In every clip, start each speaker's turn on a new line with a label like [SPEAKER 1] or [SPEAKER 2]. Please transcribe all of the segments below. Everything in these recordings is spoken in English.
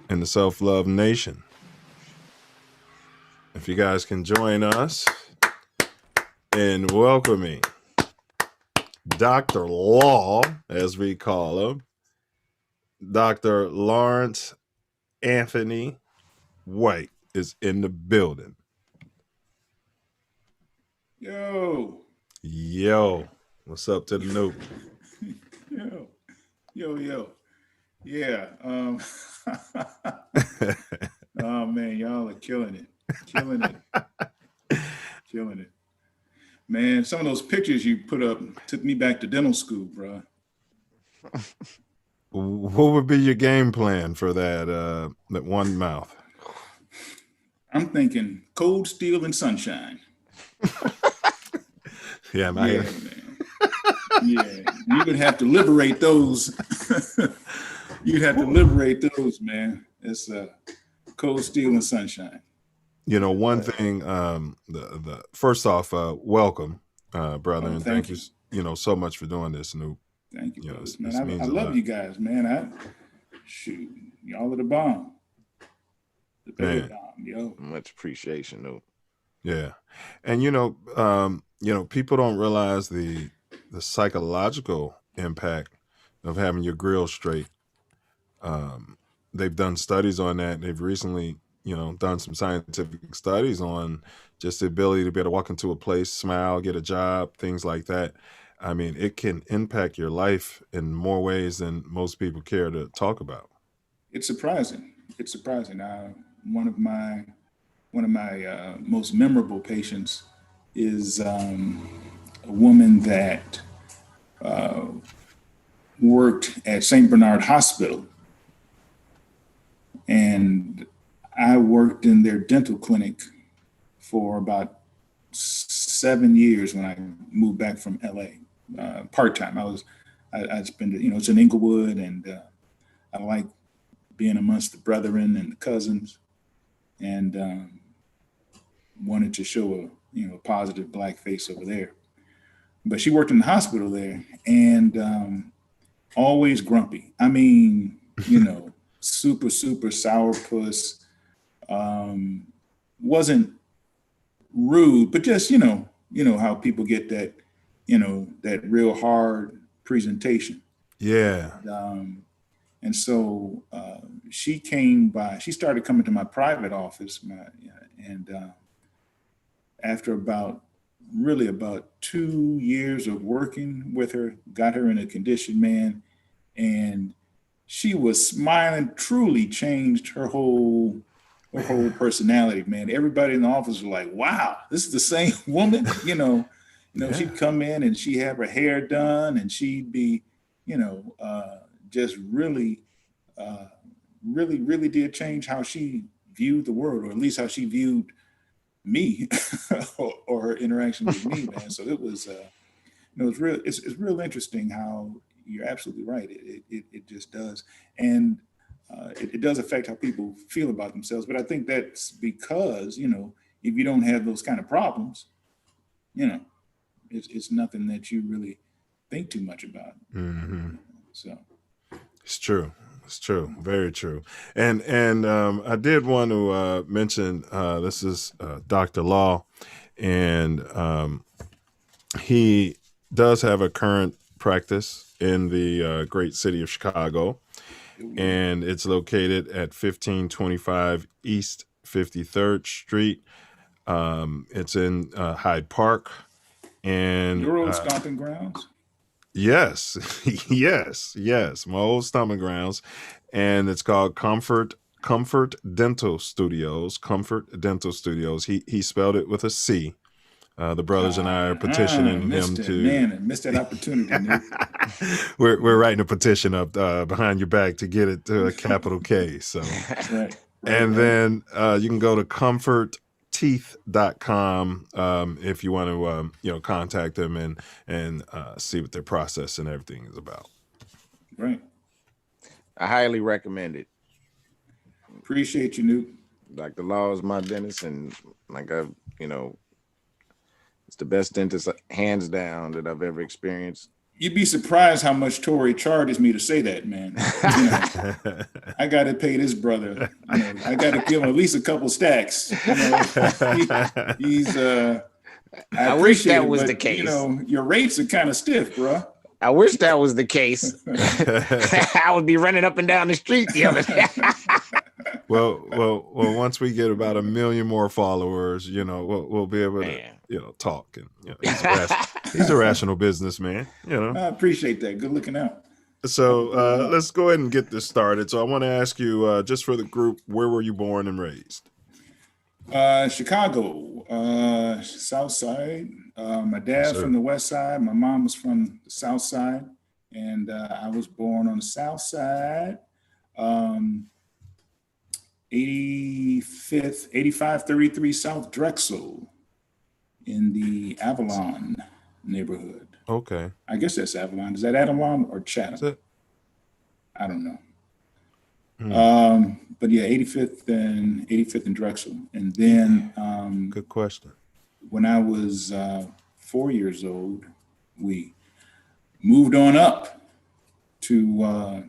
[SPEAKER 1] in the Self Love Nation. If you guys can join us in welcoming Dr. Law, as we call him, Dr. Lawrence Anthony White is in the building. Yo, what's up to the noob?
[SPEAKER 2] Yo. Yeah. Oh man, y'all are killing it. Killing it. Man, some of those pictures you put up took me back to dental school, bro.
[SPEAKER 1] What would be your game plan for that one mouth?
[SPEAKER 2] I'm thinking cold steel and sunshine.
[SPEAKER 1] Yeah, man.
[SPEAKER 2] Yeah, you would have to liberate those. You'd have to liberate those, man. It's cold steel and sunshine.
[SPEAKER 1] You know, one thing. The first off, welcome, brother, and thank you. You know, so much for doing this, Snoop.
[SPEAKER 2] Thank you, man. I love you guys, man. Shoot, y'all are the bomb. The big bomb, yo.
[SPEAKER 3] Much appreciation, though.
[SPEAKER 1] Yeah, and people don't realize the psychological impact of having your grill straight. They've done studies on that. They've recently, done some scientific studies on just the ability to be able to walk into a place, smile, get a job, things like that. I mean, it can impact your life in more ways than most people care to talk about.
[SPEAKER 2] It's surprising. One of my most memorable patients is a woman that worked at St. Bernard Hospital, and I worked in their dental clinic for about 7 years when I moved back from LA, part-time. I spent, it's in Inglewood, and I like being amongst the brethren and the cousins, and wanted to show a positive Black face over there. But she worked in the hospital there, and always grumpy. I mean, super sourpuss. Wasn't rude, but just how people get that that real hard presentation.
[SPEAKER 1] Yeah.
[SPEAKER 2] And so she came by. She started coming to my private office, and after about 2 years of working with her, got her in a condition, man, and she was smiling. Truly changed her whole personality, man. Everybody in the office was like, "Wow, this is the same woman." Yeah. She'd come in and she'd have her hair done, and she'd be, just really did change how she viewed the world, or at least how she viewed me, or her interaction with me, man. So it was, it's real. It's real interesting how you're absolutely right. It just does, and it does affect how people feel about themselves. But I think that's because if you don't have those kind of problems, it's nothing that you really think too much about.
[SPEAKER 1] Mm-hmm.
[SPEAKER 2] So
[SPEAKER 1] it's true. It's true. Very true. And I did want to mention this is Dr. Law, and he does have a current practice in the great city of Chicago, and it's located at 1525 East 53rd Street. It's in Hyde Park. And
[SPEAKER 2] your old stomping grounds?
[SPEAKER 1] Yes, yes. My old stomping grounds, and it's called Comfort Dental Studios. Comfort Dental Studios. He spelled it with a C. The brothers and I are petitioning him to.
[SPEAKER 2] Man, I missed that opportunity.
[SPEAKER 1] we're writing a petition up behind your back to get it to a capital K. So,
[SPEAKER 2] right.
[SPEAKER 1] And then you can go to comfortteeth.com if you want to contact them and see what their process and everything is about.
[SPEAKER 2] Right.
[SPEAKER 3] I highly recommend it.
[SPEAKER 2] Appreciate you, Newt.
[SPEAKER 3] Dr. Law is my dentist, and it's the best dentist hands down that I've ever experienced.
[SPEAKER 2] You'd be surprised how much Tory charges me to say that, man. I got to pay this brother. I got to give him at least a couple stacks. He's. I
[SPEAKER 3] wish that
[SPEAKER 2] it,
[SPEAKER 3] was
[SPEAKER 2] but,
[SPEAKER 3] the case.
[SPEAKER 2] Your rates are kind of stiff, bro.
[SPEAKER 3] I wish that was the case. I would be running up and down the street the other day.
[SPEAKER 1] Well, once we get about 1 million more followers, we'll be able to, talk. And he's a rational businessman,
[SPEAKER 2] I appreciate that. Good looking out.
[SPEAKER 1] So let's go ahead and get this started. So I want to ask you, just for the group, where were you born and raised?
[SPEAKER 2] Chicago, South Side. My dad's from the West Side. My mom was from the South Side, and I was born on the South Side. 8533 South Drexel in the Avalon neighborhood.
[SPEAKER 1] Okay.
[SPEAKER 2] I guess that's Avalon. Is that Avalon or Chatham? I don't know. But yeah, 85th and Drexel. And then
[SPEAKER 1] good question.
[SPEAKER 2] When I was 4 years old, we moved on up to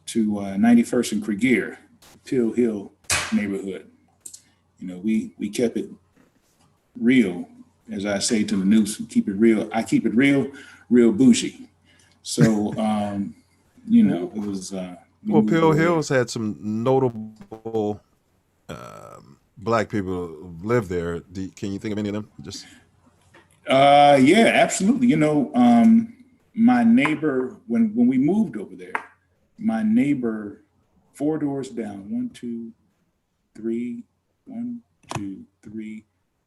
[SPEAKER 2] 91st and Cregier, Pill Hill neighborhood. We kept it real, as I say to the news, keep it real. I keep it real bougie. So, it was.
[SPEAKER 1] Well, Pill Hills had some notable Black people live there. Can you think of any of them?
[SPEAKER 2] Yeah, absolutely. My neighbor, when we moved over there, my neighbor 4 doors down, 1, 2, 3,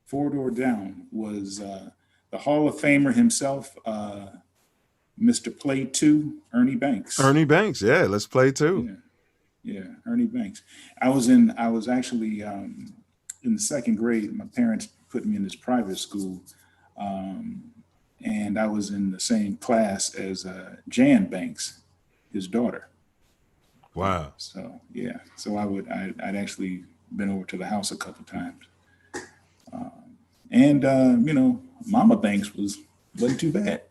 [SPEAKER 2] 4 doors down was the Hall of Famer himself, Mr. Play 2, Ernie Banks.
[SPEAKER 1] Ernie Banks, yeah, let's play 2.
[SPEAKER 2] Yeah, Ernie Banks. I was actually in the 2nd grade. My parents put me in this private school, and I was in the same class as Jan Banks, his daughter.
[SPEAKER 1] Wow.
[SPEAKER 2] So yeah, so I'd actually been over to the house a couple times, and Mama Banks wasn't too bad.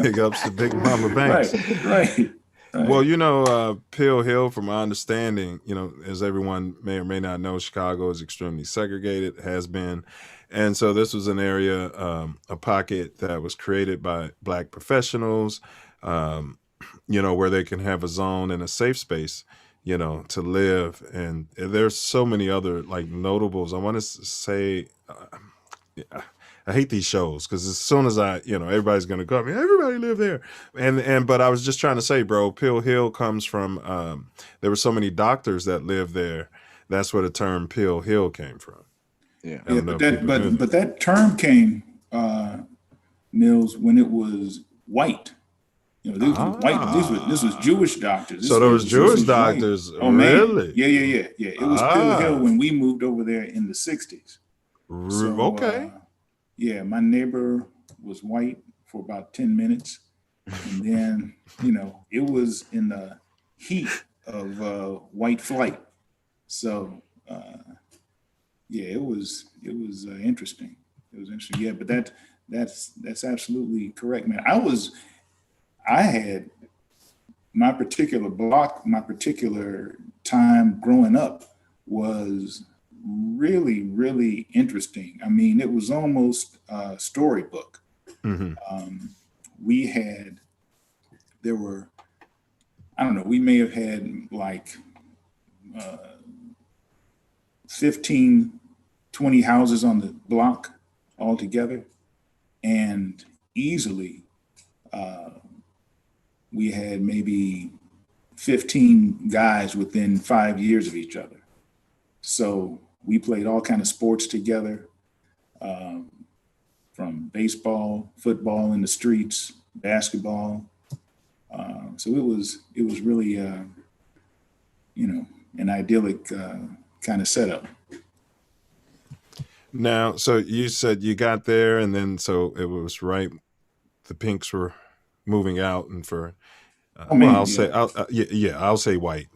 [SPEAKER 1] Big ups to Big Mama Banks.
[SPEAKER 2] Right.
[SPEAKER 1] Well, Pill Hill, from my understanding, as everyone may or may not know, Chicago is extremely segregated, has been. And so this was an area, a pocket that was created by Black professionals, where they can have a zone and a safe space, to live. And there's so many other notables. I want to say, I hate these shows because as soon as everybody's going to go, everybody live there. But I was just trying to say, bro, Pill Hill comes from, there were so many doctors that lived there. That's where the term Pill Hill came from.
[SPEAKER 2] Yeah. But that term came, Mills, when it was white. This was Jewish doctors.
[SPEAKER 1] So there was Jewish doctors.
[SPEAKER 2] Oh,
[SPEAKER 1] really?
[SPEAKER 2] Man. Yeah. It was Pill Hill when we moved over there in the 60s. So,
[SPEAKER 1] okay.
[SPEAKER 2] Yeah, my neighbor was white for about 10 minutes. And then, it was in the heat of white flight. So, it was interesting. It was interesting. Yeah, but that's absolutely correct, man. I had my particular block, my particular time growing up was really, really interesting. I mean, it was almost a storybook.
[SPEAKER 1] Mm-hmm.
[SPEAKER 2] We may have had 15, 20 houses on the block altogether. And easily, we had maybe 15 guys within 5 years of each other. So we played all kind of sports together, from baseball, football in the streets, basketball. So it was really, an idyllic kind of setup.
[SPEAKER 1] Now, so you said you got there, and then so it was right. The Pinks were moving out, and for I'll say white,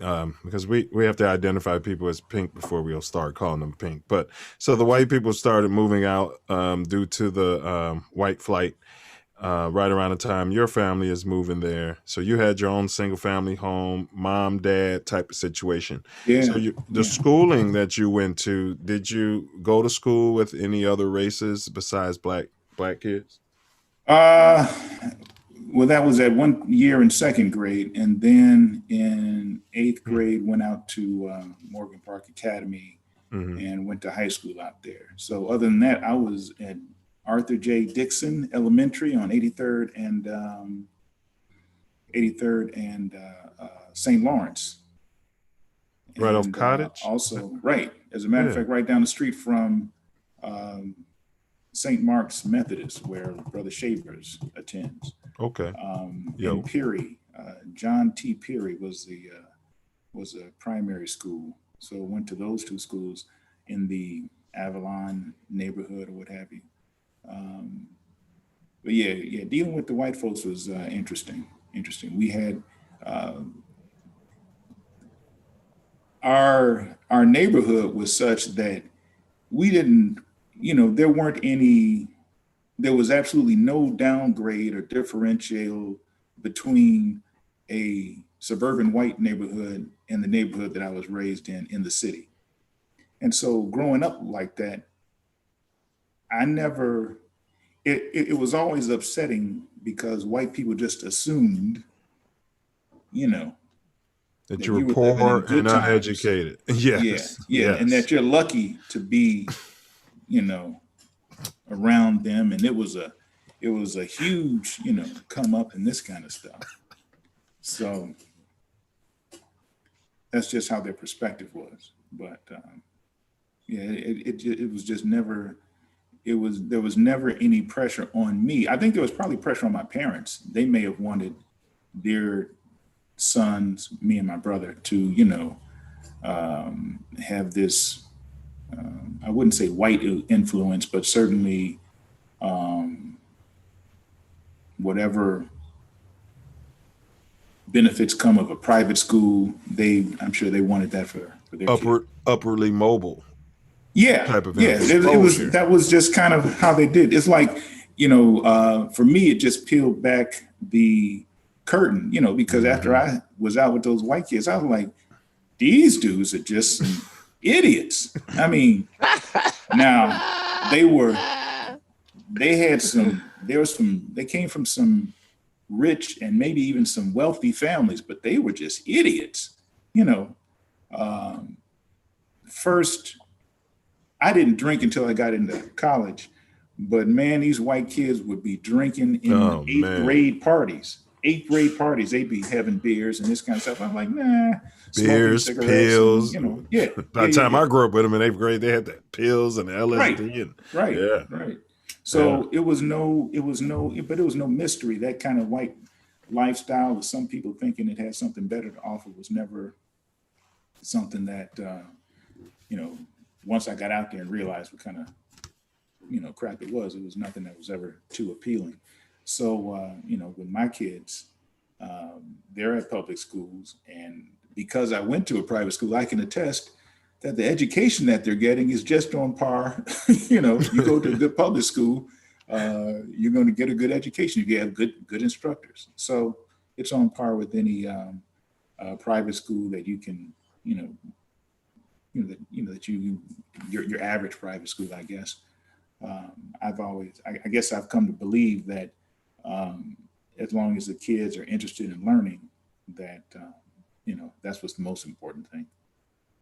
[SPEAKER 1] because we have to identify people as pink before we'll start calling them pink. But so the white people started moving out due to the white flight, right around the time your family is moving there. So you had your own single family home, mom, dad type of situation. So
[SPEAKER 2] Yeah,
[SPEAKER 1] the
[SPEAKER 2] yeah.
[SPEAKER 1] schooling that you went to, did you go to school with any other races besides black kids?
[SPEAKER 2] Uh, well, that was at 1 year in second grade, and then in eighth grade went out to Morgan Park Academy
[SPEAKER 1] Mm-hmm.
[SPEAKER 2] and went to high school out there. So other than that, I was at Arthur J. Dixon Elementary on 83rd and St. Lawrence.
[SPEAKER 1] Right off
[SPEAKER 2] And
[SPEAKER 1] Cottage?
[SPEAKER 2] also, right, as a matter of
[SPEAKER 1] Yeah.
[SPEAKER 2] fact, right down the street from um, St. Mark's Methodist, where Brother Shavers attends.
[SPEAKER 1] Okay.
[SPEAKER 2] In Peary, John T. Peary was a primary school. So went to those two schools in the Avalon neighborhood or what have you. But yeah, dealing with the white folks was interesting. We had our neighborhood was such that we didn't, there was absolutely no downgrade or differential between a suburban white neighborhood and the neighborhood that I was raised in the city. And so growing up like that, I never, it was always upsetting because white people just assumed,
[SPEAKER 1] That
[SPEAKER 2] that
[SPEAKER 1] you were
[SPEAKER 2] you were living in
[SPEAKER 1] poor
[SPEAKER 2] good
[SPEAKER 1] and
[SPEAKER 2] times.
[SPEAKER 1] uneducated.
[SPEAKER 2] Yeah,
[SPEAKER 1] Yes.
[SPEAKER 2] yeah. And
[SPEAKER 1] Yes.
[SPEAKER 2] that you're lucky to be, you know, around them. And it was a huge, come up and this kind of stuff. So that's just how their perspective was. But yeah, it was just never, there was never any pressure on me. I think there was probably pressure on my parents. They may have wanted their sons, me and my brother, to, have this, I wouldn't say white influence, but certainly whatever benefits come of a private school, I'm sure they wanted that for their kids.
[SPEAKER 1] Upwardly mobile
[SPEAKER 2] Yeah,
[SPEAKER 1] type of
[SPEAKER 2] yeah.
[SPEAKER 1] exposure.
[SPEAKER 2] That was just kind of how they did. It's like, for me, it just peeled back the curtain, because after I was out with those white kids, I was like, these dudes are just some idiots. I mean, now they came from some rich and maybe even some wealthy families, but they were just idiots. You know, first, I didn't drink until I got into college, but man, these white kids would be drinking in
[SPEAKER 1] Oh,
[SPEAKER 2] eighth
[SPEAKER 1] man.
[SPEAKER 2] grade parties. Eighth grade parties, they'd be having beers and this kind of stuff. I'm like, nah, smoking
[SPEAKER 1] Beers,
[SPEAKER 2] cigarettes,
[SPEAKER 1] pills.
[SPEAKER 2] and, yeah.
[SPEAKER 1] By the time I grew up with them in 8th grade, they had that pills and LSD and yeah.
[SPEAKER 2] Right. So it was no mystery. That kind of white lifestyle with some people thinking it had something better to offer was never something that, once I got out there and realized what kind of, crap it was nothing that was ever too appealing. So, with my kids, they're at public schools, and because I went to a private school, I can attest that the education that they're getting is just on par. You go to a good public school, you're going to get a good education. You have good instructors. So it's on par with any private school that you can, your average private school, I guess. I guess I've come to believe that as long as the kids are interested in learning, that that's what's the most important thing.